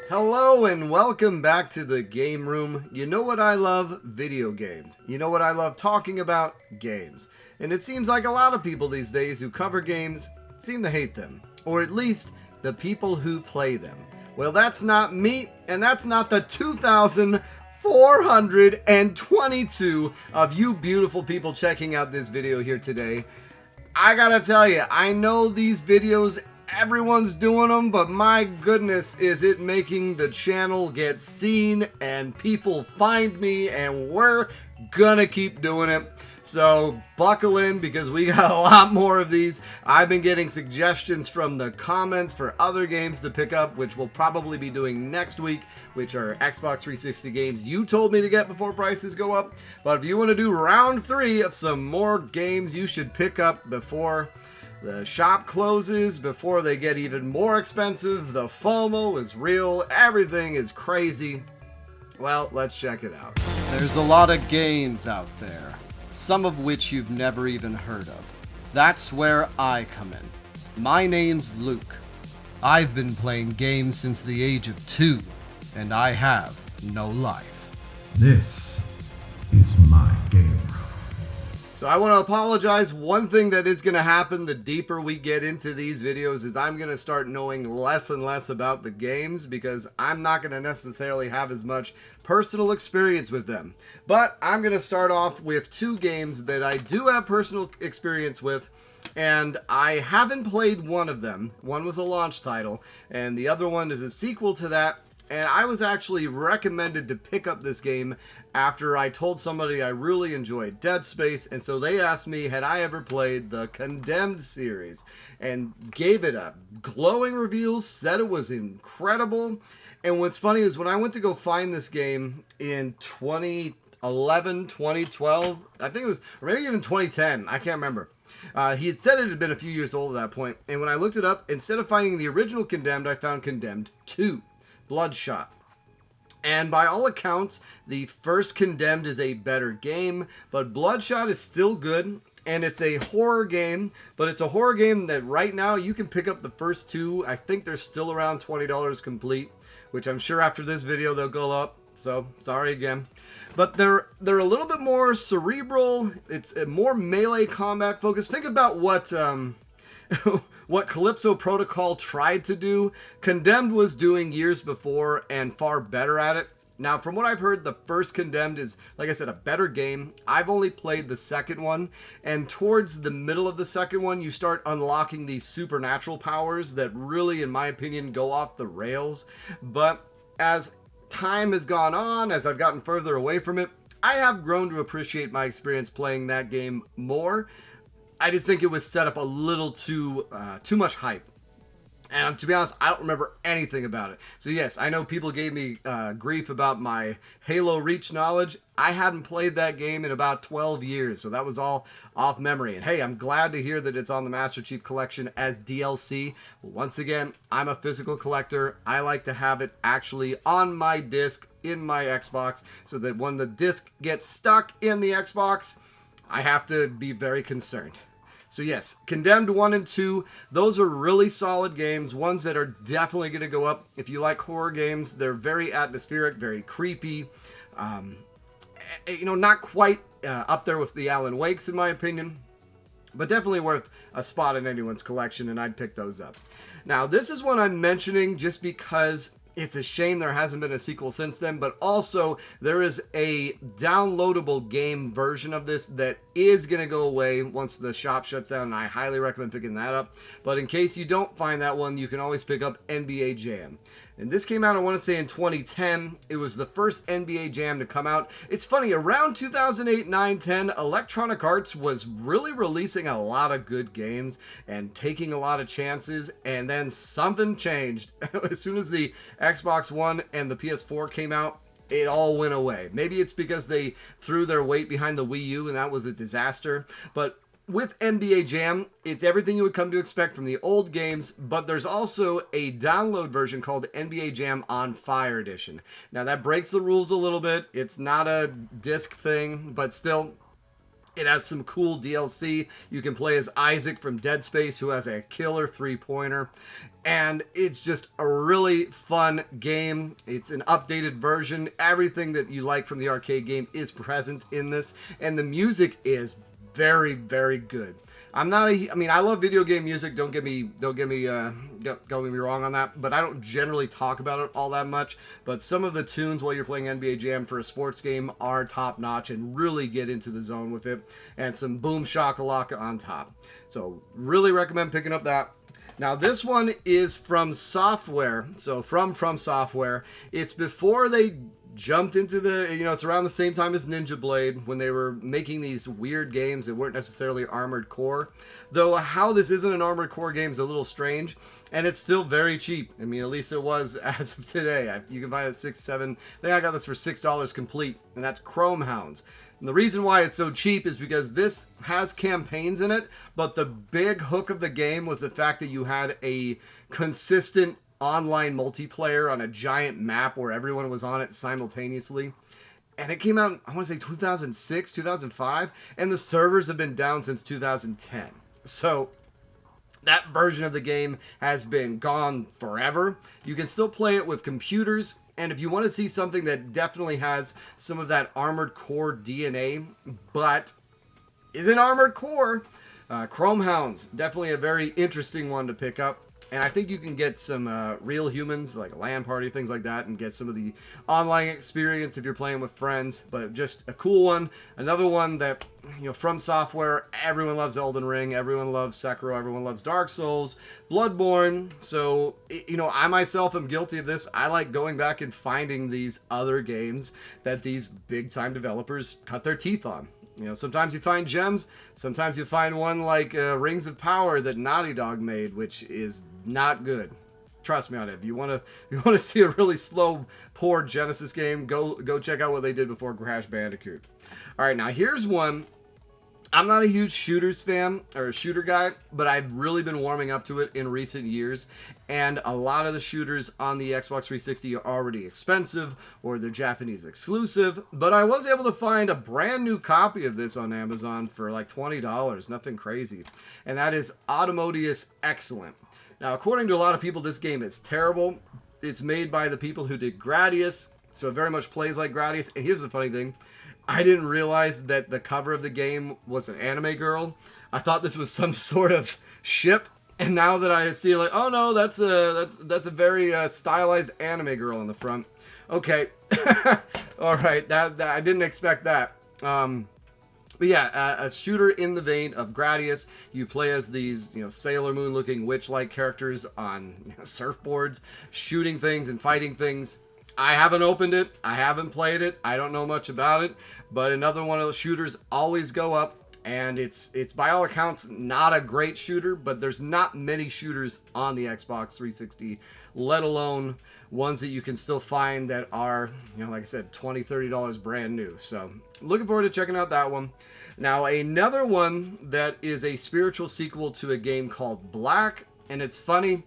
Hello and welcome back to the game room. You know what I love? Video games. You know what I love talking about? Games. And it seems like a lot of people these days who cover games seem to hate them. Or at least the people who play them. Well, that's not me, and that's not the 2,422 of you beautiful people checking out this video here today. I gotta tell you, I know these videos, everyone's doing them, but my goodness, is it making the channel get seen and people find me, and we're gonna keep doing it. So buckle in because we got a lot more of these. I've been getting suggestions from the comments for other games to pick up, which we'll probably be doing next week, which are Xbox 360 games you told me to get before prices go up. But if you want to do round 3 of some more games you should pick up before the shop closes, before they get even more expensive, the FOMO is real, everything is crazy. Well, let's check it out. There's a lot of games out there, some of which you've never even heard of. That's where I come in. My name's Luke. I've been playing games since the age of 2, and I have no life. This is my game room. So I want to apologize. One thing that is going to happen the deeper we get into these videos is I'm going to start knowing less and less about the games because I'm not going to necessarily have as much personal experience with them. But I'm going to start off with 2 games that I do have personal experience with, and I haven't played one of them. One was a launch title, and the other one is a sequel to that. And I was actually recommended to pick up this game after I told somebody I really enjoyed Dead Space, and so they asked me had I ever played the Condemned series, and gave it a glowing review, said it was incredible. And what's funny is when I went to go find this game in 2011, 2012, I think it was, or maybe even 2010, I can't remember. He had said it had been a few years old at that point, and when I looked it up, instead of finding the original Condemned, I found Condemned 2. Bloodshot. And by all accounts, the first Condemned is a better game, but Bloodshot is still good, and it's a horror game, but it's a horror game that right now you can pick up the first 2. I think they're still around $20 complete, which I'm sure after this video they'll go up, so sorry again. But they're a little bit more cerebral, it's a more melee combat focused. Think about what what Calypso Protocol tried to do, Condemned was doing years before and far better at it. Now, from what I've heard, the first Condemned is, like I said, a better game. I've only played the second one, and towards the middle of the second one, you start unlocking these supernatural powers that really, in my opinion, go off the rails. But as time has gone on, as I've gotten further away from it, I have grown to appreciate my experience playing that game more. I just think it was set up a little too much hype. And to be honest, I don't remember anything about it. So yes, I know people gave me grief about my Halo Reach knowledge. I hadn't played that game in about 12 years, so that was all off memory. And hey, I'm glad to hear that it's on the Master Chief Collection as DLC. Once again, I'm a physical collector. I like to have it actually on my disc in my Xbox, so that when the disc gets stuck in the Xbox, I have to be very concerned. So yes, Condemned 1 and 2, those are really solid games, ones that are definitely going to go up. If you like horror games, they're very atmospheric, very creepy. Not quite up there with the Alan Wakes in my opinion, but definitely worth a spot in anyone's collection, and I'd pick those up. Now, this is one I'm mentioning just because it's a shame there hasn't been a sequel since then, but also there is a downloadable game version of this that is going to go away once the shop shuts down, and I highly recommend picking that up. But in case you don't find that one, you can always pick up NBA Jam. And this came out, I want to say, in 2010. It was the first NBA Jam to come out. It's funny, around 2008, 9, 10, Electronic Arts was really releasing a lot of good games and taking a lot of chances, and then something changed. As soon as the Xbox One and the PS4 came out, it all went away. Maybe it's because they threw their weight behind the Wii U and that was a disaster, but with NBA Jam, it's everything you would come to expect from the old games, but there's also a download version called NBA Jam on Fire Edition. Now that breaks the rules a little bit. It's not a disc thing, but still, It has some cool DLC. You can play as Isaac from Dead Space, who has a killer three-pointer. And it's just a really fun game. It's an updated version. Everything that you like from the arcade game is present in this. And the music is very, very good. I mean, I love video game music. Don't get me wrong on that. But I don't generally talk about it all that much. But some of the tunes while you're playing NBA Jam for a sports game are top notch and really get into the zone with it. And some boom shakalaka on top. So really recommend picking up that. Now this one is from Software. So from Software. It's before they jumped into the, it's around the same time as Ninja Blade when they were making these weird games that weren't necessarily Armored Core. Though how this isn't an Armored Core game is a little strange, and it's still very cheap. I mean, at least it was as of today. You can buy it at $6, $7. I think I got this for $6 complete, and that's Chrome Hounds. And the reason why it's so cheap is because this has campaigns in it, but the big hook of the game was the fact that you had a consistent online multiplayer on a giant map where everyone was on it simultaneously. And it came out, I want to say 2006, 2005, and the servers have been down since 2010. So that version of the game has been gone forever. You can still play it with computers, and if you want to see something that definitely has some of that Armored Core DNA, but isn't Armored Core, Chrome Hounds, definitely a very interesting one to pick up. And I think you can get some real humans, like a LAN party, things like that, and get some of the online experience if you're playing with friends. But just a cool one. Another one that, from Software, everyone loves Elden Ring, everyone loves Sekiro, everyone loves Dark Souls, Bloodborne. So, I myself am guilty of this. I like going back and finding these other games that these big-time developers cut their teeth on. Sometimes you find gems. Sometimes you find one like Rings of Power that Naughty Dog made, which is not good. Trust me on it. If you want to see a really slow, poor Genesis game, go check out what they did before Crash Bandicoot. All right, now here's one. I'm not a huge shooters fan or a shooter guy, but I've really been warming up to it in recent years. And a lot of the shooters on the Xbox 360 are already expensive or they're Japanese exclusive. But I was able to find a brand new copy of this on Amazon for like $20, nothing crazy. And that is Autommodius Excellent. Now, according to a lot of people, this game is terrible. It's made by the people who did Gradius, so it very much plays like Gradius. And here's the funny thing. I didn't realize that the cover of the game was an anime girl. I thought this was some sort of ship, and now that I see, like, oh no, that's a very stylized anime girl on the front. Okay, all right, that I didn't expect that. But yeah, a shooter in the vein of Gradius. You play as these, Sailor Moon-looking witch-like characters on surfboards, shooting things and fighting things. I haven't opened it. I haven't played it. I don't know much about it. But another one of those shooters always go up. And it's by all accounts not a great shooter. But there's not many shooters on the Xbox 360. Let alone ones that you can still find that are, like I said, $20, $30 brand new. So looking forward to checking out that one. Now another one that is a spiritual sequel to a game called Black. And it's funny.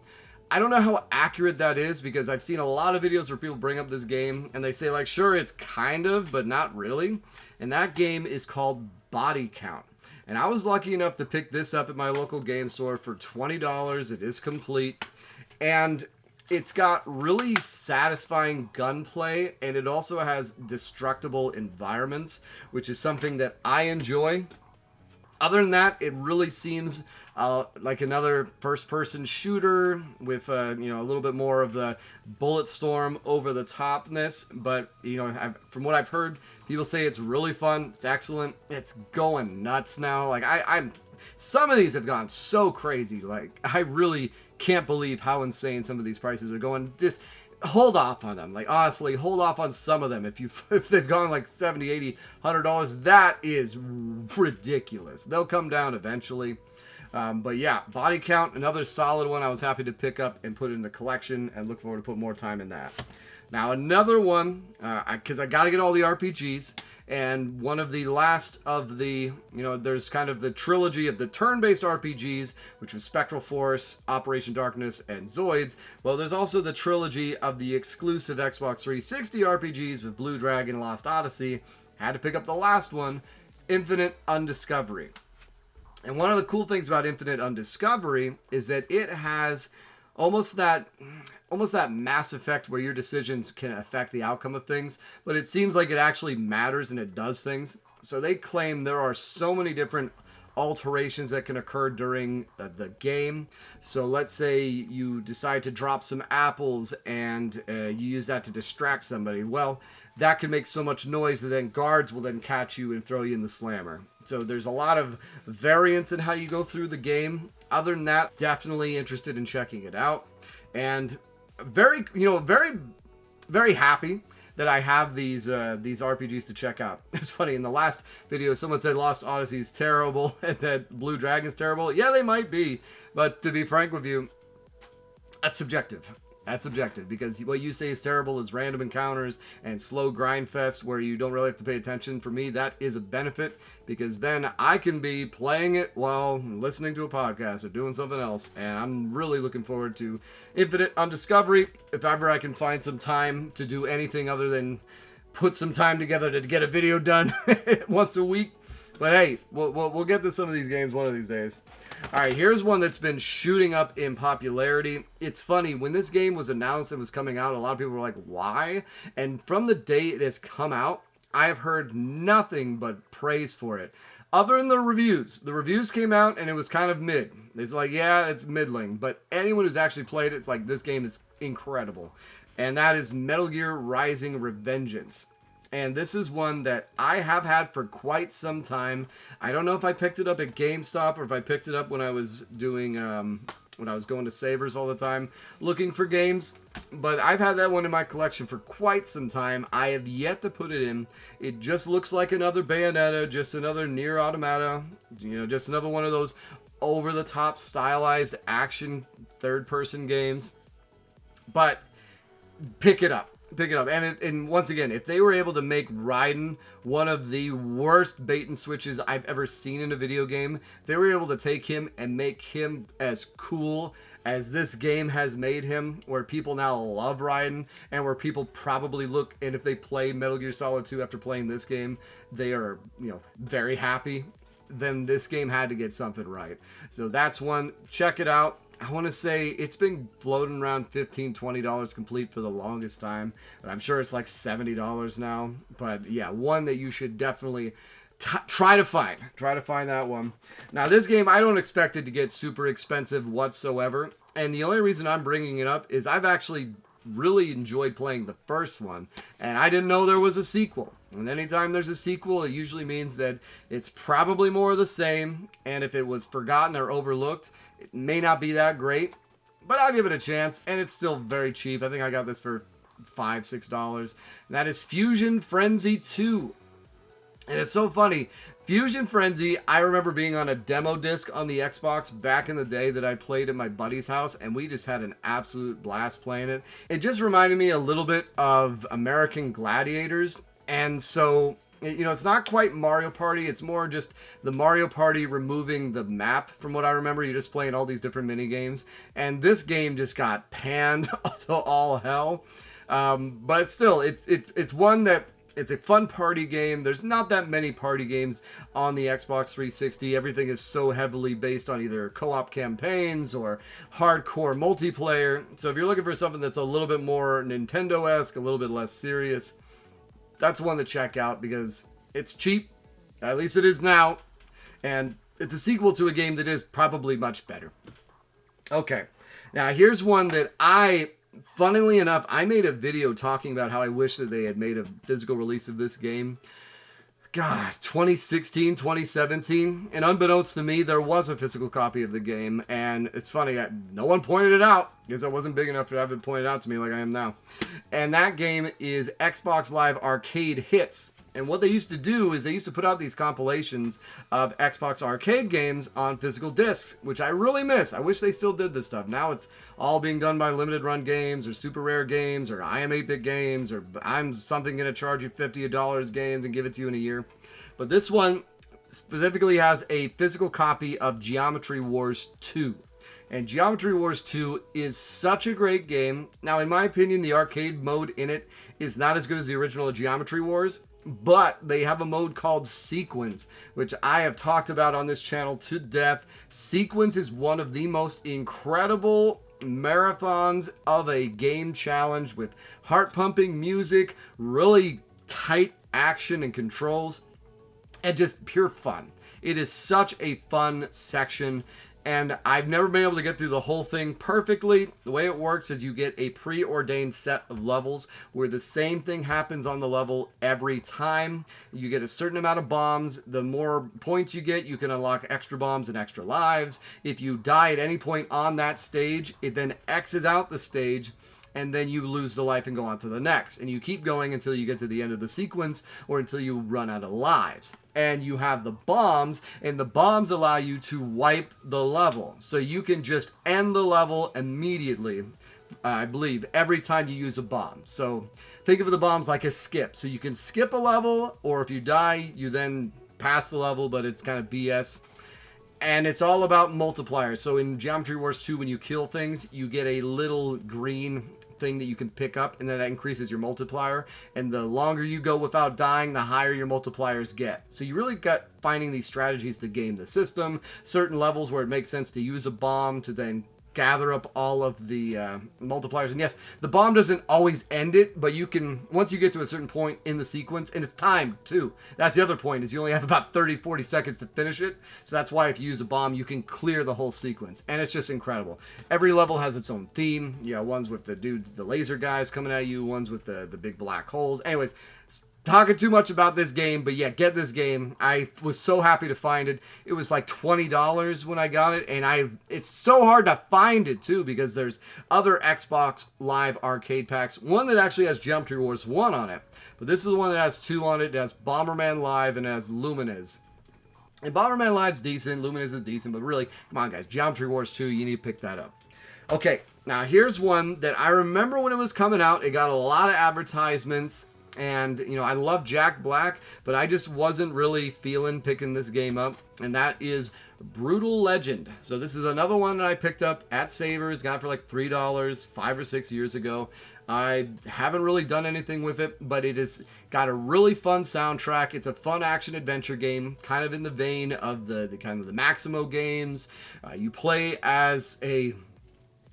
I don't know how accurate that is because I've seen a lot of videos where people bring up this game and they say like, sure, it's kind of, but not really. And that game is called Body Count. And I was lucky enough to pick this up at my local game store for $20. It is complete. And it's got really satisfying gunplay, and it also has destructible environments, which is something that I enjoy. Other than that, it really seems like another first-person shooter with a little bit more of the bullet storm over the topness. But from what I've heard, people say it's really fun. It's excellent. It's going nuts now. Like I'm some of these have gone so crazy. Like I really can't believe how insane some of these prices are going. Just hold off on them. Like honestly, hold off on some of them. If they've gone like $70, $80, $100, that is ridiculous. They'll come down eventually. But yeah, Body Count, another solid one I was happy to pick up and put in the collection and look forward to put more time in that. Now another one, because I got to get all the RPGs, and one of the last of the, there's kind of the trilogy of the turn-based RPGs, which was Spectral Force, Operation Darkness, and Zoids. Well, there's also the trilogy of the exclusive Xbox 360 RPGs with Blue Dragon, Lost Odyssey. Had to pick up the last one, Infinite Undiscovery. And one of the cool things about Infinite Undiscovery is that it has almost that Mass Effect where your decisions can affect the outcome of things, but it seems like it actually matters and it does things. So they claim there are so many different alterations that can occur during the game. So let's say you decide to drop some apples and you use that to distract somebody. Well, that can make so much noise that then guards will then catch you and throw you in the slammer. So there's a lot of variance in how you go through the game. Other than that, definitely interested in checking it out. And very happy that I have these RPGs to check out. It's funny, in the last video, someone said Lost Odyssey is terrible and that Blue Dragon's terrible. Yeah, they might be, but to be frank with you, that's subjective. That's subjective, because what you say is terrible is random encounters and slow grind fest where you don't really have to pay attention. For me, that is a benefit, because then I can be playing it while listening to a podcast or doing something else. And I'm really looking forward to Infinite Undiscovery. If ever I can find some time to do anything other than put some time together to get a video done once a week. But hey, we'll get to some of these games one of these days. All right, here's one that's been shooting up in popularity. It's funny, when this game was announced and was coming out, a lot of people were like, why? And from the day it has come out, I have heard nothing but praise for it. Other than the reviews. The reviews came out and it was kind of mid. It's like, yeah, it's middling. But anyone who's actually played it, it's like, this game is incredible. And that is Metal Gear Rising: Revengeance. And this is one that I have had for quite some time. I don't know if I picked it up at GameStop or if I picked it up when I was doing, when I was going to Savers all the time looking for games. But I've had that one in my collection for quite some time. I have yet to put it in. It just looks like another Bayonetta, just another Nier Automata, just another one of those over-the-top stylized action third-person games. But pick it up. And once again, if they were able to make Raiden one of the worst bait and switches I've ever seen in a video game, if they were able to take him and make him as cool as this game has made him, where people now love Raiden, and where people probably look, and if they play Metal Gear Solid 2 after playing this game, they are, very happy, then this game had to get something right. So that's one. Check it out. I want to say it's been floating around $15, $20 complete for the longest time, but I'm sure it's like $70 now. But yeah, one that you should definitely try to find. Try to find that one. Now, this game, I don't expect it to get super expensive whatsoever, and the only reason I'm bringing it up is I've actually really enjoyed playing the first one, and I didn't know there was a sequel. And anytime there's a sequel, it usually means that it's probably more of the same, and if it was forgotten or overlooked, it may not be that great, but I'll give it a chance, and it's still very cheap. I think I got this for $5, $6, and that is Fusion Frenzy 2. And it's so funny. Fusion Frenzy, I remember being on a demo disc on the Xbox back in the day that I played at my buddy's house, and we just had an absolute blast playing it. It just reminded me a little bit of American Gladiators, and so, it's not quite Mario Party. It's more just the Mario Party removing the map from what I remember. You're just playing all these different mini games, and this game just got panned to all hell. But still, it's one that, it's a fun party game. There's not that many party games on the Xbox 360. Everything is so heavily based on either co-op campaigns or hardcore multiplayer. So if you're looking for something that's a little bit more Nintendo-esque, a little bit less serious, that's one to check out because it's cheap. At least it is now. And it's a sequel to a game that is probably much better. Okay. Now here's one that funnily enough, I made a video talking about how I wish that they had made a physical release of this game. God, 2016, 2017. And unbeknownst to me, there was a physical copy of the game. And it's funny, no one pointed it out because I wasn't big enough to have it pointed out to me like I am now. And that game is Xbox Live Arcade Hits. And what they used to do is they used to put out these compilations of Xbox arcade games on physical discs, which I really miss. I wish they still did this stuff. Now it's all being done by limited run games or super rare games or I am 8-bit games or I'm something going to charge you $50 games and give it to you in a year. But this one specifically has a physical copy of Geometry Wars 2. And Geometry Wars 2 is such a great game. Now, in my opinion, the arcade mode in it is not as good as the original Geometry Wars. But they have a mode called Sequence, which I have talked about on this channel to death. Sequence is one of the most incredible marathons of a game challenge with heart-pumping music, really tight action and controls, and just pure fun. It is such a fun section, and I've never been able to get through the whole thing perfectly. The way it works is you get a preordained set of levels where the same thing happens on the level every time. You get a certain amount of bombs. The more points you get, you can unlock extra bombs and extra lives. If you die at any point on that stage, it then X's out the stage, and then you lose the life and go on to the next. And you keep going until you get to the end of the sequence or until you run out of lives. And you have the bombs, and the bombs allow you to wipe the level. So you can just end the level immediately, I believe, every time you use a bomb. So think of the bombs like a skip. So you can skip a level, or if you die, you then pass the level, but it's kind of BS. And it's all about multipliers. So in Geometry Wars 2, when you kill things, you get a little green thing that you can pick up, and then that increases your multiplier. And the longer you go without dying, the higher your multipliers get. So you really got finding these strategies to game the system. Certain levels where it makes sense to use a bomb to then gather up all of the multipliers. And yes, the bomb doesn't always end it, but you can, once you get to a certain point in the sequence, and it's timed too. That's the other point, is you only have about 30-40 seconds to finish it. So that's why if you use a bomb, you can clear the whole sequence. And it's just incredible. Every level has its own theme. You know, ones with the dudes, the laser guys coming at you, ones with the big black holes. Anyways, talking too much about this game, but yeah, get this game. I was so happy to find it. It was like $20 when I got it, and it's so hard to find it too, because there's other Xbox Live arcade packs. One that actually has Geometry Wars 1 on it, but this is the one that has 2 on it. It has Bomberman Live and it has Lumines. And Bomberman Live's decent, Lumines is decent, but really, come on guys, Geometry Wars 2, you need to pick that up. Okay, now here's one that I remember when it was coming out. It got a lot of advertisements. And, you know, I love Jack Black, but I just wasn't really feeling picking this game up. And that is Brutal Legend. So this is another one that I picked up at Savers, got it for like $3 5 or 6 years ago. I haven't really done anything with it, but it has got a really fun soundtrack. It's a fun action adventure game, kind of in the vein of the kind of the Maximo games. You play as a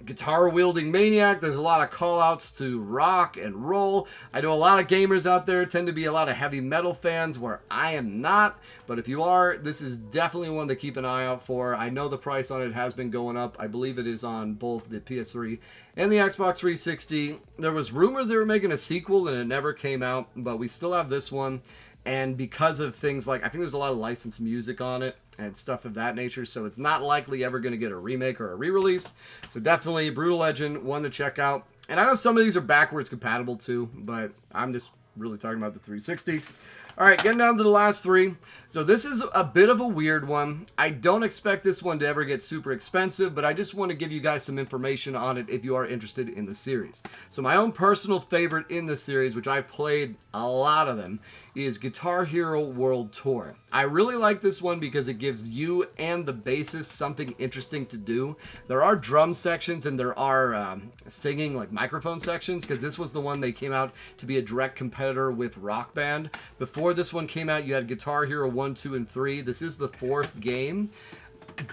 guitar-wielding maniac. There's a lot of call-outs to rock and roll. I know a lot of gamers out there tend to be a lot of heavy metal fans, where I am not. But if you are, this is definitely one to keep an eye out for. I know the price on it has been going up. I believe it is on both the PS3 and the Xbox 360. There was rumors they were making a sequel, and it never came out. But we still have this one. And because of things like, I think there's a lot of licensed music on it and stuff of that nature, so it's not likely ever going to get a remake or a re-release. So definitely Brutal Legend, one to check out. And I know some of these are backwards compatible too, but I'm just really talking about the 360. All right, getting down to the last 3. So this is a bit of a weird one. I don't expect this one to ever get super expensive, but I just want to give you guys some information on it if you are interested in the series. So my own personal favorite in the series, which I've played a lot of them, is Guitar Hero World Tour. I really like this one because it gives you and the bassist something interesting to do. There are drum sections and there are singing, like microphone sections, because this was the one they came out to be a direct competitor with Rock Band. Before this one came out, you had Guitar Hero 1, 2, and 3. This is the 4th game,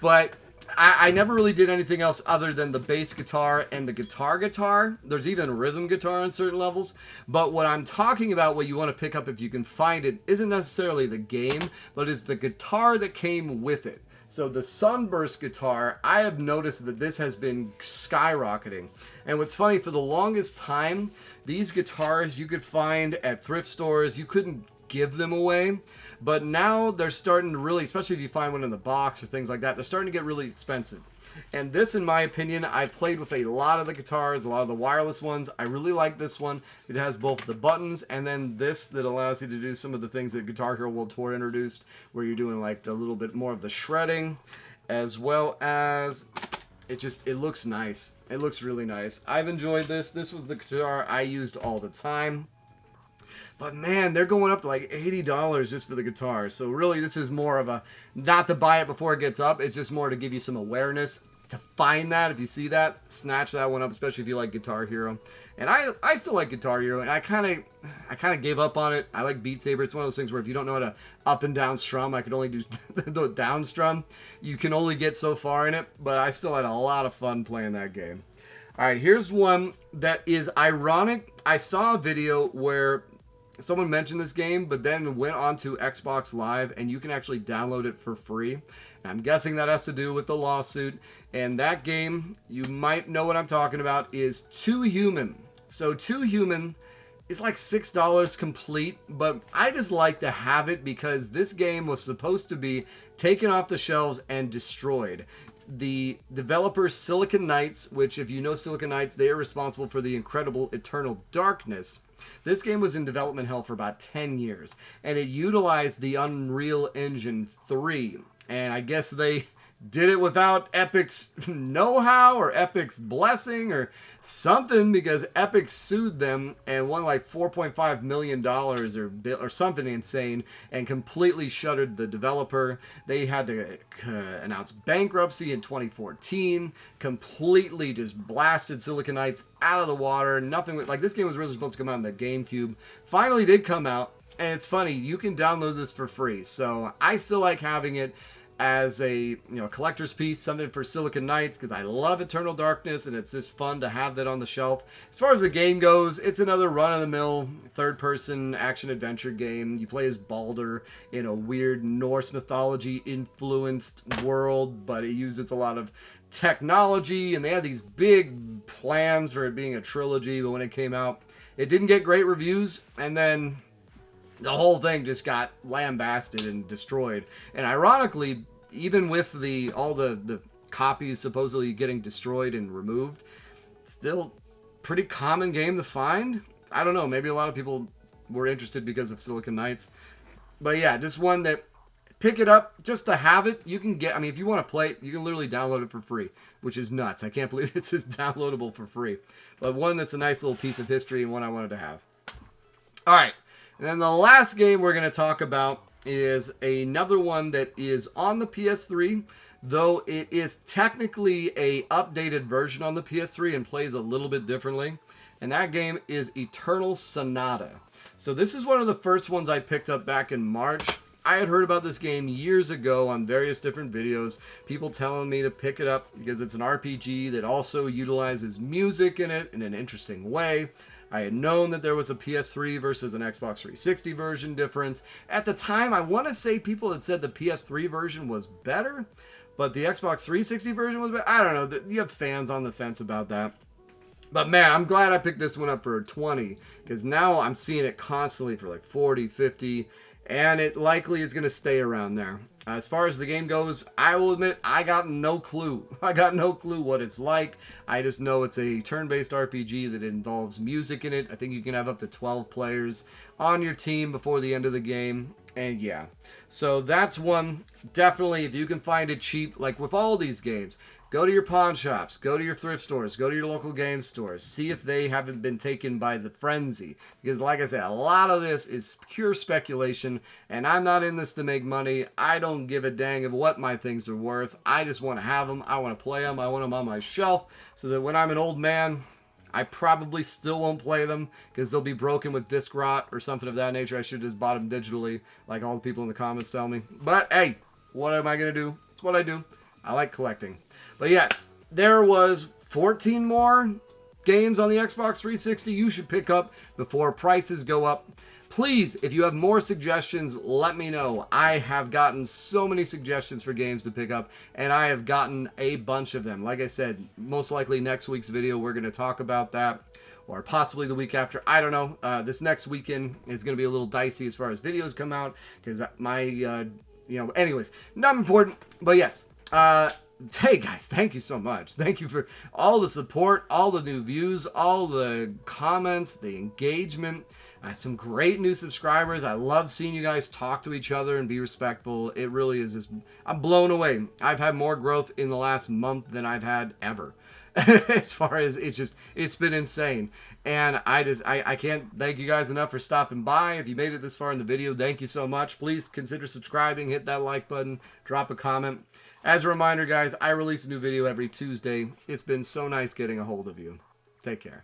but I never really did anything else other than the bass guitar and the guitar. There's even rhythm guitar on certain levels. But what I'm talking about, what you want to pick up if you can find it, isn't necessarily the game, but is the guitar that came with it. So the Sunburst guitar, I have noticed that this has been skyrocketing. And what's funny, for the longest time, these guitars you could find at thrift stores, you couldn't give them away. But now they're starting to really, especially if you find one in the box or things like that, they're starting to get really expensive. And this, in my opinion, I played with a lot of the guitars, a lot of the wireless ones. I really like this one. It has both the buttons and then this that allows you to do some of the things that Guitar Hero World Tour introduced, where you're doing like a little bit more of the shredding, as well as it looks nice. It looks really nice. I've enjoyed this. This was the guitar I used all the time. But man, they're going up to like $80 just for the guitar. So really, this is more of a, not to buy it before it gets up. It's just more to give you some awareness to find that. If you see that, snatch that one up, especially if you like Guitar Hero. And I still like Guitar Hero, and I kind of gave up on it. I like Beat Saber. It's one of those things where if you don't know how to up and down strum, I could only do the down strum. You can only get so far in it, but I still had a lot of fun playing that game. All right, here's one that is ironic. I saw a video where someone mentioned this game, but then went on to Xbox Live, and you can actually download it for free. And I'm guessing that has to do with the lawsuit. And that game, you might know what I'm talking about, is Too Human. So Too Human is like $6 complete, but I just like to have it because this game was supposed to be taken off the shelves and destroyed. The developer Silicon Knights, which if you know Silicon Knights, they are responsible for the incredible Eternal Darkness. This game was in development hell for about 10 years, and it utilized the Unreal Engine 3. And I guess they did it without Epic's know-how or Epic's blessing or something, because Epic sued them and won like $4.5 million or something insane and completely shuttered the developer. They had to announce bankruptcy in 2014, completely just blasted Silicon Knights out of the water. Nothing like this game was really supposed to come out on the GameCube. Finally did come out, and it's funny, you can download this for free. So I still like having it as a collector's piece, something for Silicon Knights, because I love Eternal Darkness and it's just fun to have that on the shelf. As far as the game goes, it's another run-of-the-mill third-person action-adventure game. You play as Baldur in a weird Norse mythology-influenced world, but it uses a lot of technology, and they had these big plans for it being a trilogy, but when it came out, it didn't get great reviews, and then the whole thing just got lambasted and destroyed. And ironically, even with all the copies supposedly getting destroyed and removed, still pretty common game to find. I don't know, maybe a lot of people were interested because of Silicon Knights. But yeah, just one that, pick it up just to have it. You can get, I mean, if you want to play it, you can literally download it for free, which is nuts. I can't believe it's just downloadable for free. But one that's a nice little piece of history and one I wanted to have. All right. And then the last game we're going to talk about is another one that is on the PS3, though it is technically a updated version on the PS3 and plays a little bit differently. And that game is Eternal Sonata. So this is one of the first ones I picked up back in March. I had heard about this game years ago on various different videos, people telling me to pick it up because it's an RPG that also utilizes music in it in an interesting way. I had known that there was a PS3 versus an Xbox 360 version difference. At the time, I want to say people had said the PS3 version was better, but the Xbox 360 version was better. I don't know. You have fans on the fence about that. But man, I'm glad I picked this one up for 20, because now I'm seeing it constantly for like 40, 50, and it likely is going to stay around there. As far as the game goes, I will admit, I got no clue. I got no clue what it's like. I just know it's a turn-based RPG that involves music in it. I think you can have up to 12 players on your team before the end of the game. And yeah, so that's one. Definitely, if you can find it cheap, like with all these games, go to your pawn shops, go to your thrift stores, go to your local game stores, see if they haven't been taken by the frenzy. Because like I said, a lot of this is pure speculation, and I'm not in this to make money. I don't give a dang of what my things are worth. I just want to have them. I want to play them. I want them on my shelf so that when I'm an old man, I probably still won't play them because they'll be broken with disc rot or something of that nature. I should have just bought them digitally like all the people in the comments tell me. But hey, what am I going to do? It's what I do. I like collecting. But yes, there was 14 more games on the Xbox 360 you should pick up before prices go up. Please, if you have more suggestions, let me know. I have gotten so many suggestions for games to pick up, and I have gotten a bunch of them. Like I said, most likely next week's video we're going to talk about that, or possibly the week after. I don't know. This next weekend is going to be a little dicey as far as videos come out, because my, anyways, not important. But yes, hey guys, thank you so much. Thank you for all the support, all the new views, all the comments, the engagement. Some great new subscribers. I love seeing you guys talk to each other and be respectful. It really is just, I'm blown away. I've had more growth in the last month than I've had ever. As far as it's been insane. And I can't thank you guys enough for stopping by. If you made it this far in the video, thank you so much. Please consider subscribing, hit that like button, drop a comment. As a reminder, guys, I release a new video every Tuesday. It's been so nice getting a hold of you. Take care.